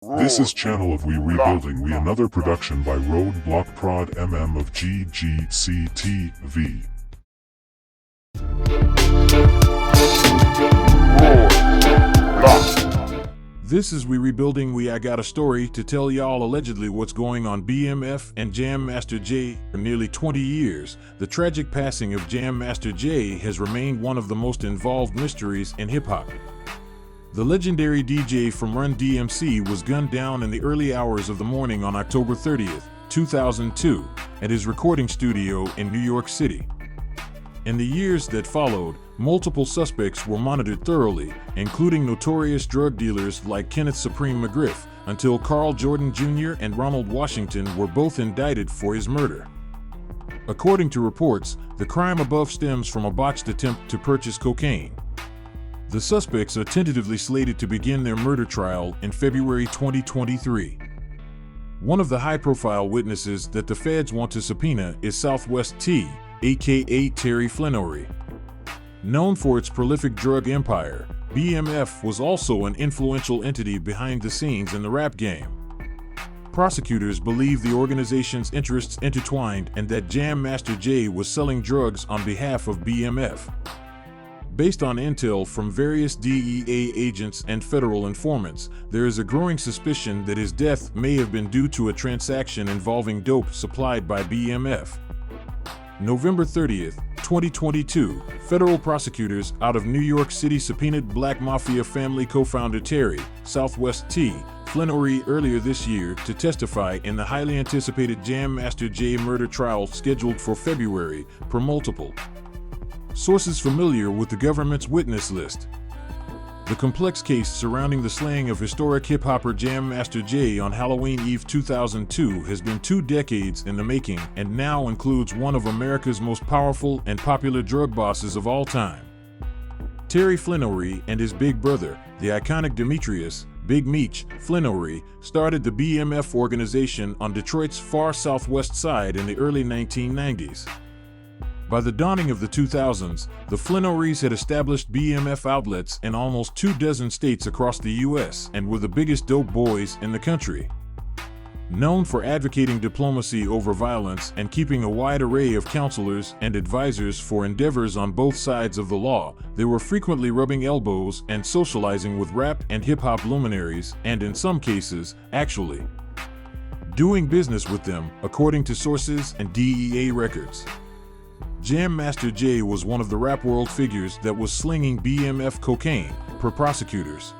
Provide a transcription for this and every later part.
This is channel of WeRebuildingWe, another production by Roadblock Prod of GGCTV. This is WeRebuildingWe. I got a story to tell y'all. Allegedly what's going on BMF and Jam Master Jay. For nearly 20 years, the tragic passing of Jam Master Jay has remained one of the most involved mysteries in hip-hop. The legendary DJ from Run DMC was gunned down in the early hours of the morning on October 30th, 2002, at his recording studio in New York City. In the years that followed, multiple suspects were monitored thoroughly, including notorious drug dealers like Kenneth Supreme McGriff, until Carl Jordan Jr. and Ronald Washington were both indicted for his murder. According to reports, the crime above stems from a botched attempt to purchase cocaine. The suspects are tentatively slated to begin their murder trial in February 2023. One of the high-profile witnesses that the feds want to subpoena is Southwest T, aka Terry Flenory. Known for its prolific drug empire, BMF was also an influential entity behind the scenes in the rap game. Prosecutors believe the organization's interests intertwined and that Jam Master Jay was selling drugs on behalf of BMF. Based on intel from various DEA agents and federal informants, there is a growing suspicion that his death may have been due to a transaction involving dope supplied by BMF. November 30th, 2022, federal prosecutors out of New York City subpoenaed Black Mafia family co-founder Terry, Southwest T, Flenory earlier this year to testify in the highly anticipated Jam Master Jay murder trial scheduled for February, per multiple sources familiar with the government's witness list. The complex case surrounding the slaying of historic hip-hopper Jam Master Jay on Halloween Eve 2002 has been 2 decades in the making and now includes one of America's most powerful and popular drug bosses of all time. Terry Flenory and his big brother, the iconic Demetrius Big Meech Flenory, started the BMF organization on Detroit's far southwest side in the early 1990s. By the dawning of the 2000s, the Flenorys had established BMF outlets in almost 24 states across the U.S. and were the biggest dope boys in the country. Known for advocating diplomacy over violence and keeping a wide array of counselors and advisors for endeavors on both sides of the law, they were frequently rubbing elbows and socializing with rap and hip-hop luminaries, and in some cases, actually doing business with them, according to sources and DEA records. Jam Master Jay was one of the rap world figures that was slinging BMF cocaine, per prosecutors.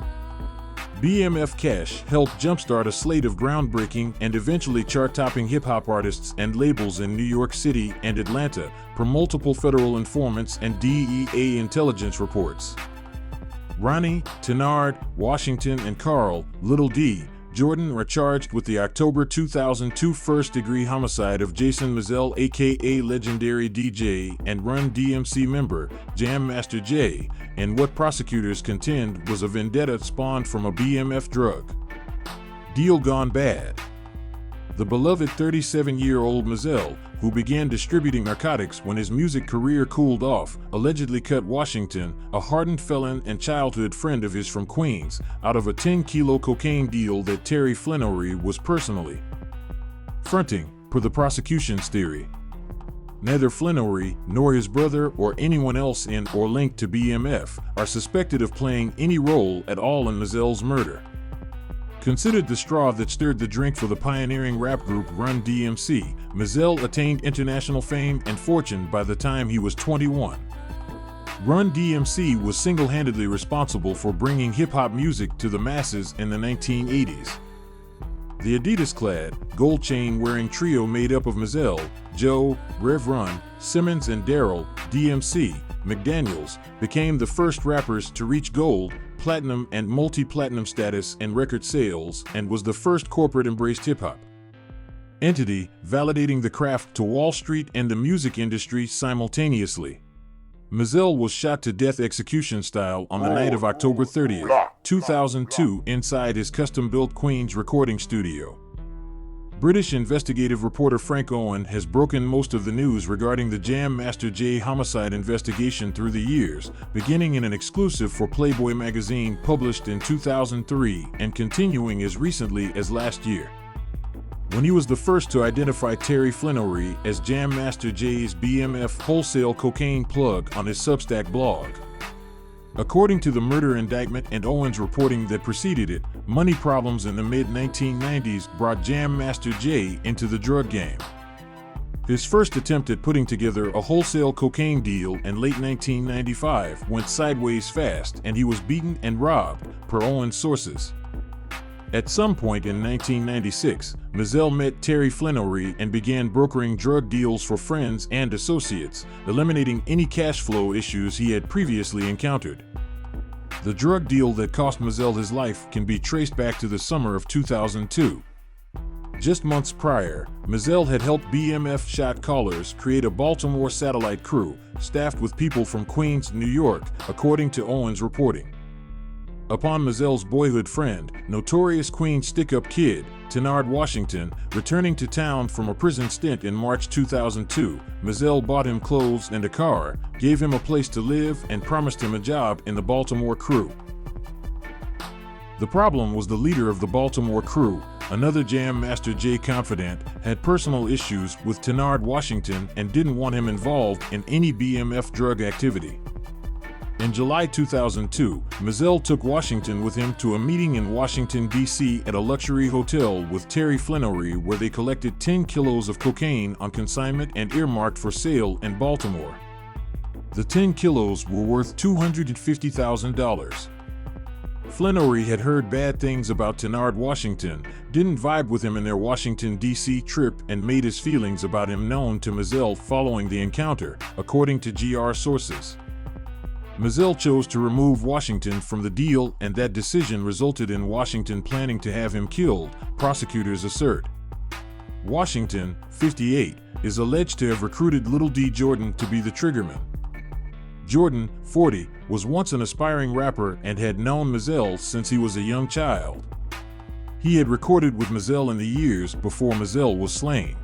BMF Cash helped jumpstart a slate of groundbreaking and eventually chart-topping hip-hop artists and labels in New York City and Atlanta, per multiple federal informants and DEA intelligence reports. Ronnie, Tenard, Washington, and Carl, Little D, Jordan were charged with the October 2002 first-degree homicide of Jason Mizell, aka legendary DJ and Run DMC member Jam Master Jay, and what prosecutors contend was a vendetta spawned from a BMF drug deal gone bad. The beloved 37-year-old Mizell, who began distributing narcotics when his music career cooled off, allegedly cut Washington, a hardened felon and childhood friend of his from Queens, out of a 10-kilo cocaine deal that Terry Flenory was personally fronting, per the prosecution's theory. Neither Flenory nor his brother or anyone else in or linked to BMF are suspected of playing any role at all in Mizell's murder. Considered the straw that stirred the drink for the pioneering rap group Run DMC, Mizell attained international fame and fortune by the time he was 21. Run DMC was single-handedly responsible for bringing hip-hop music to the masses in the 1980s. The Adidas-clad, gold chain-wearing trio made up of Mizell, Joe, Rev Run, Simmons, and Daryl, DMC, McDaniels, became the first rappers to reach gold, platinum, and multi-platinum status in record sales, and was the first corporate-embraced hip-hop entity, validating the craft to Wall Street and the music industry simultaneously. Mizell was shot to death execution style on the night of October 30th, 2002 inside his custom-built Queens recording studio. British investigative reporter Frank Owen has broken most of the news regarding the Jam Master Jay homicide investigation through the years, beginning in an exclusive for Playboy magazine published in 2003 and continuing as recently as last year, when he was the first to identify Terry Flinory as Jam Master Jay's BMF wholesale cocaine plug on his Substack blog. According to the murder indictment and Owen's reporting that preceded it, money problems in the mid-1990s brought Jam Master Jay into the drug game. His first attempt at putting together a wholesale cocaine deal in late 1995 went sideways fast, and he was beaten and robbed, per Owen's sources. At some point in 1996, Mizell met Terry Flinory and began brokering drug deals for friends and associates, eliminating any cash flow issues he had previously encountered. The drug deal that cost Mizell his life can be traced back to the summer of 2002. Just months prior, Mizell had helped BMF shot callers create a Baltimore satellite crew, staffed with people from Queens, New York, according to Owen's reporting. Upon Mizell's boyhood friend, notorious Queens stick-up kid, Tenard Washington, returning to town from a prison stint in March 2002, Mizell bought him clothes and a car, gave him a place to live, and promised him a job in the Baltimore crew. The problem was the leader of the Baltimore crew, another Jam Master Jay confidant, had personal issues with Tenard Washington and didn't want him involved in any BMF drug activity. In July 2002, Mizell took Washington with him to a meeting in Washington, D.C. at a luxury hotel with Terry Flinory, where they collected 10 kilos of cocaine on consignment and earmarked for sale in Baltimore. The 10 kilos were worth $250,000. Flinory had heard bad things about Tenard Washington, didn't vibe with him in their Washington, D.C. trip, and made his feelings about him known to Mizell following the encounter, according to GR sources. Mizell chose to remove Washington from the deal, and that decision resulted in Washington planning to have him killed, prosecutors assert. Washington, 58, is alleged to have recruited Little D. Jordan to be the triggerman. Jordan, 40, was once an aspiring rapper and had known Mizell since he was a young child. He had recorded with Mizell in the years before Mizell was slain.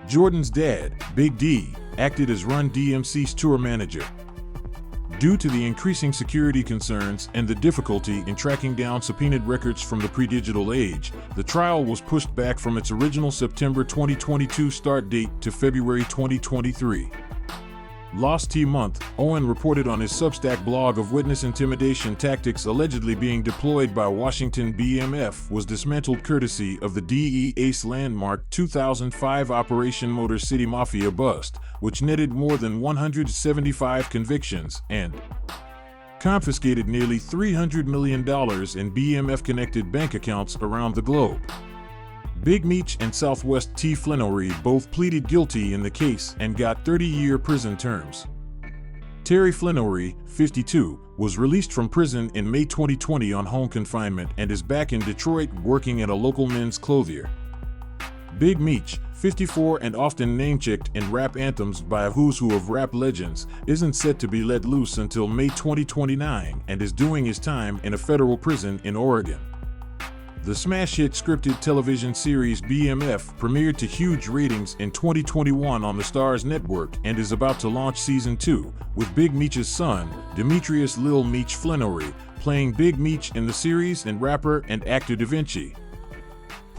Jordan's dad, Big D, acted as Run DMC's tour manager. Due to the increasing security concerns and the difficulty in tracking down subpoenaed records from the pre-digital age, the trial was pushed back from its original September 2022 start date to February 2023. Last month, Owen reported on his Substack blog of witness intimidation tactics allegedly being deployed by Washington BMF was dismantled courtesy of the DEA's landmark 2005 Operation Motor City Mafia bust, which netted more than 175 convictions and confiscated nearly $300 million in BMF-connected bank accounts around the globe. Big Meech and Southwest T. Flinory both pleaded guilty in the case and got 30-year prison terms. Terry Flinory, 52, was released from prison in May 2020 on home confinement and is back in Detroit working at a local men's clothier. Big Meech, 54 and often name-checked in rap anthems by a who's who of rap legends, isn't set to be let loose until May 2029 and is doing his time in a federal prison in Oregon. The smash hit scripted television series BMF premiered to huge ratings in 2021 on the Starz network and is about to launch season 2, with Big Meech's son, Demetrius Lil Meech Flinory, playing Big Meech in the series, and rapper and actor Da Vinci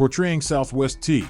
portraying Southwest T.